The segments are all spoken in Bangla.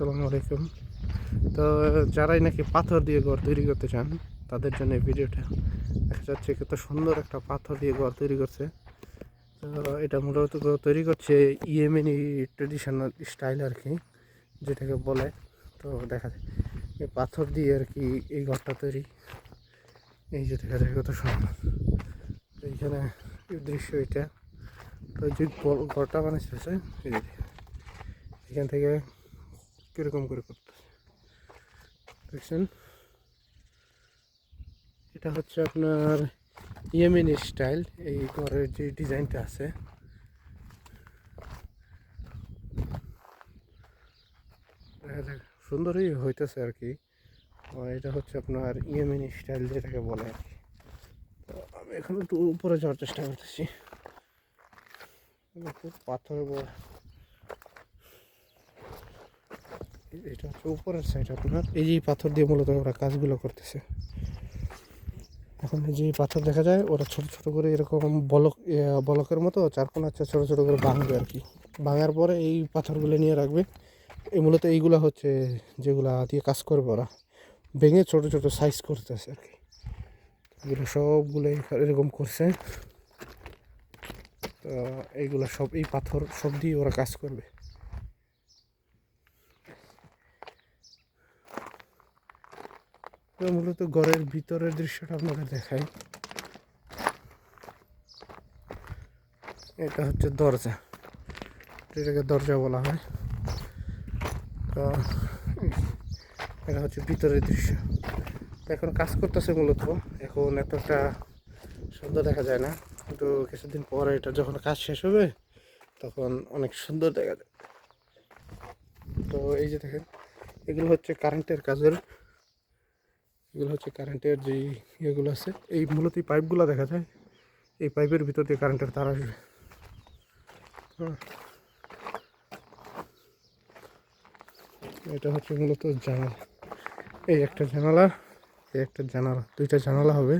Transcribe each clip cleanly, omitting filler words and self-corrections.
আসসালামু আলাইকুম। তো যারাই নাকি পাথর দিয়ে ঘর তৈরি করতে চান তাদের জন্য এই ভিডিওটা। দেখা যাচ্ছে কত সুন্দর একটা পাথর দিয়ে ঘর তৈরি করছে। তো এটা মূলত তৈরি করছে ইয়েমেনি ট্রেডিশনাল স্টাইল আর কি, যেটাকে বলে। তো দেখা যায় এই পাথর দিয়ে আর কি এই ঘরটা তৈরি। এই যে দেখা যায় কত সুন্দর এইখানে এই দৃশ্য এটা। তো যে ঘরটা বানাচ্ছে এই যে এখান থেকে কীরকম করে করতে দেখছেন। এটা হচ্ছে আপনার ইয়েমেনি স্টাইল। এই ঘরের যে ডিজাইনটা আছে সুন্দরই হইতেছে আর কি। এটা হচ্ছে আপনার ইয়েমেনি স্টাইল যেটাকে বলে আর কি। তো আমি এখন একটু উপরে যাওয়ার চেষ্টা করতেছি। পাথরের বড় এটা হচ্ছে উপরের সাইড আপনার। এই যে পাথর দিয়ে মূলত ওরা কাজগুলো করতেছে। এখন যে পাথর দেখা যায় ওরা ছোট ছোট করে এরকম বলকের মতো চারকোনা ছোট ছোট করে ভাঙবে আর কি। ভাঙার পরে এই পাথরগুলো নিয়ে রাখবে। এই মূলত এইগুলা হচ্ছে যেগুলা দিয়ে কাজ করবে ওরা, ভেঙে ছোট ছোট সাইজ করতেছে আর কি। এগুলো সবগুলো এরকম করছে। তো এইগুলো সব এই পাথর সব দিয়ে ওরা কাজ করবে। মূলত ঘরের ভিতরের দৃশ্যটা আপনাদের দেখাই। এটা হচ্ছে দরজা, এটাকে দরজা বলা হয়। তো এটা হচ্ছে ভিতরের দৃশ্য। এখন কাজ করতেছে মূলত। এখন এতটা সুন্দর দেখা যায় না, কিন্তু কিছুদিন পরে এটা যখন কাজ শেষ হবে তখন অনেক সুন্দর দেখা যায়। তো এই যে দেখেন এগুলো হচ্ছে কারেন্টের কাজের, এগুলো হচ্ছে কারেন্টের যে ইয়েগুলো আছে। এই মূলত এই পাইপগুলো দেখা যায়, এই পাইপের ভিতর দিয়ে কারেন্টের তার আসবে। এটা হচ্ছে মূলত জানালা। এই একটা জানালা, এই একটা জানালা, দুইটা জানালা হবে।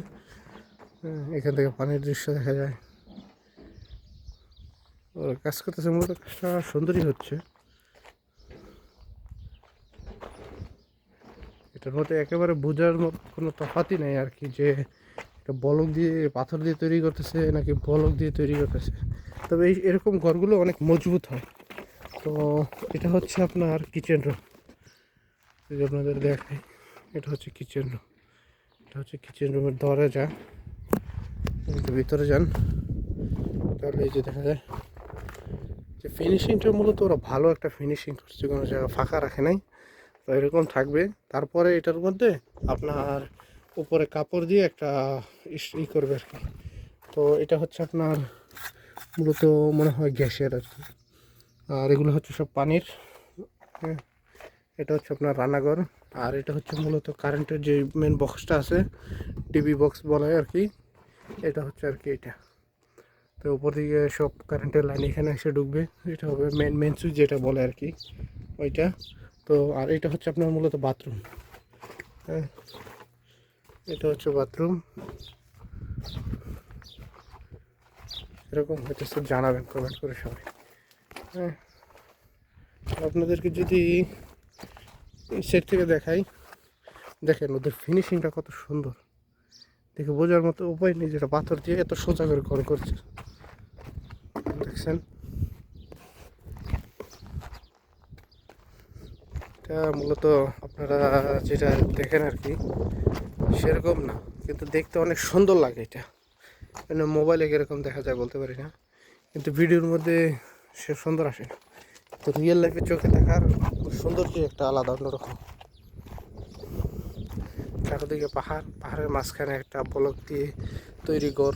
এখান থেকে পানির দৃশ্য দেখা যায়। ওরা কাজ করতেছে, মূলত কাজটা সুন্দরই হচ্ছে। এটার মধ্যে একেবারে বোঝার মতো কোনো তফাতই নেই আর কি, যে এটা বলক দিয়ে পাথর দিয়ে তৈরি করতেছে নাকি বলক দিয়ে তৈরি করতেছে। তবে এই এরকম ঘরগুলো অনেক মজবুত হয়। তো এটা হচ্ছে আপনার কিচেন রুম, যদি আপনাদের দেখাই। এটা হচ্ছে কিচেন রুম, এটা হচ্ছে কিচেন রুমের দরজা। ভিতরে যান তাহলে এই যে দেখা যায় যে ফিনিশিংটা মূলত ওরা ভালো একটা ফিনিশিং করছে, কোনো জায়গা ফাঁকা রাখে নাই। তো এরকম থাকবে। তারপরে এটার মধ্যে আপনার উপরে কাপড় দিয়ে একটা ই করবে আর কি। তো এটা হচ্ছে আপনার মূলত মনে হয় গ্যাসের আর কি। আর এগুলো হচ্ছে সব পানির। হ্যাঁ, এটা হচ্ছে আপনার রান্নাঘর। আর এটা হচ্ছে মূলত কারেন্টের যে মেন বক্সটা আছে, টিভি বক্স বলা হয় আর কি। এটা হচ্ছে আর কি এটা। তো উপর দিকে সব কারেন্টের লাইন এখানে এসে ঢুকবে। এটা হবে মেন সুইচ যেটা বলে আর কি, ওইটা। তো আর এটা হচ্ছে আপনার মূলত বাথরুম। হ্যাঁ, এটা হচ্ছে বাথরুম। এরকম হইতেছে, জানাবেন কমেন্ট করে সবাই। হ্যাঁ, আপনাদেরকে যদি এই সেট থেকে দেখাই, দেখেন ওদের ফিনিশিংটা কত সুন্দর। দেখে বোঝার মতো উপায় নেই যেটা পাথর দিয়ে এত সোজা করে ঘর করছে। দেখছেন, এটা মূলত আপনারা যেটা দেখেন আর কি সেরকম না, কিন্তু দেখতে অনেক সুন্দর লাগে। এটা মোবাইলে কীরকম দেখা যায় বলতে পারি না, কিন্তু ভিডিওর মধ্যে সে সুন্দর আসে না। তো রিয়েল লাইফে চোখে দেখার সৌন্দর্য একটা আলাদা অন্যরকম। চারদিকে পাহাড়, পাহাড়ের মাঝখানে একটা বলক দিয়ে তৈরি ঘর।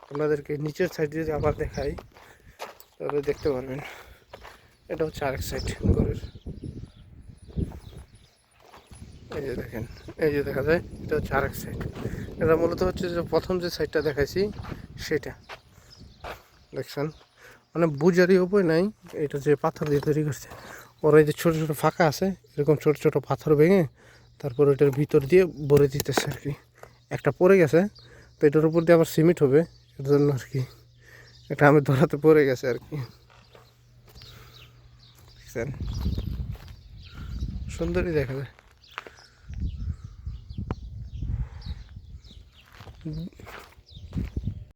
আপনাদেরকে নিচের সাইড যদি আবার দেখাই তাহলে দেখতে পারবেন। এটা হচ্ছে আরেক সাইড ঘরের। এই যে দেখেন, এই যে দেখা যায় এটা হচ্ছে আরেক সাইড। এটা মূলত হচ্ছে যে প্রথম যে সাইডটা দেখাইছি সেটা। দেখছেন, মানে বুঝারই উপায় নাই এটা যে পাথর দিয়ে তৈরি করছে ওরা। এই যে ছোটো ছোটো ফাঁকা আছে, এরকম ছোটো ছোটো পাথর ভেঙে তারপর এটার ভিতর দিয়ে ভরে দিতেছে আর কি। একটা পড়ে গেছে, তো এটার উপর দিয়ে আবার সিমেন্ট হবে এর জন্য আর কি। এটা আমি ধরাতে পড়ে গেছে আর কি। দেখছেন, সুন্দরই দেখা যায়।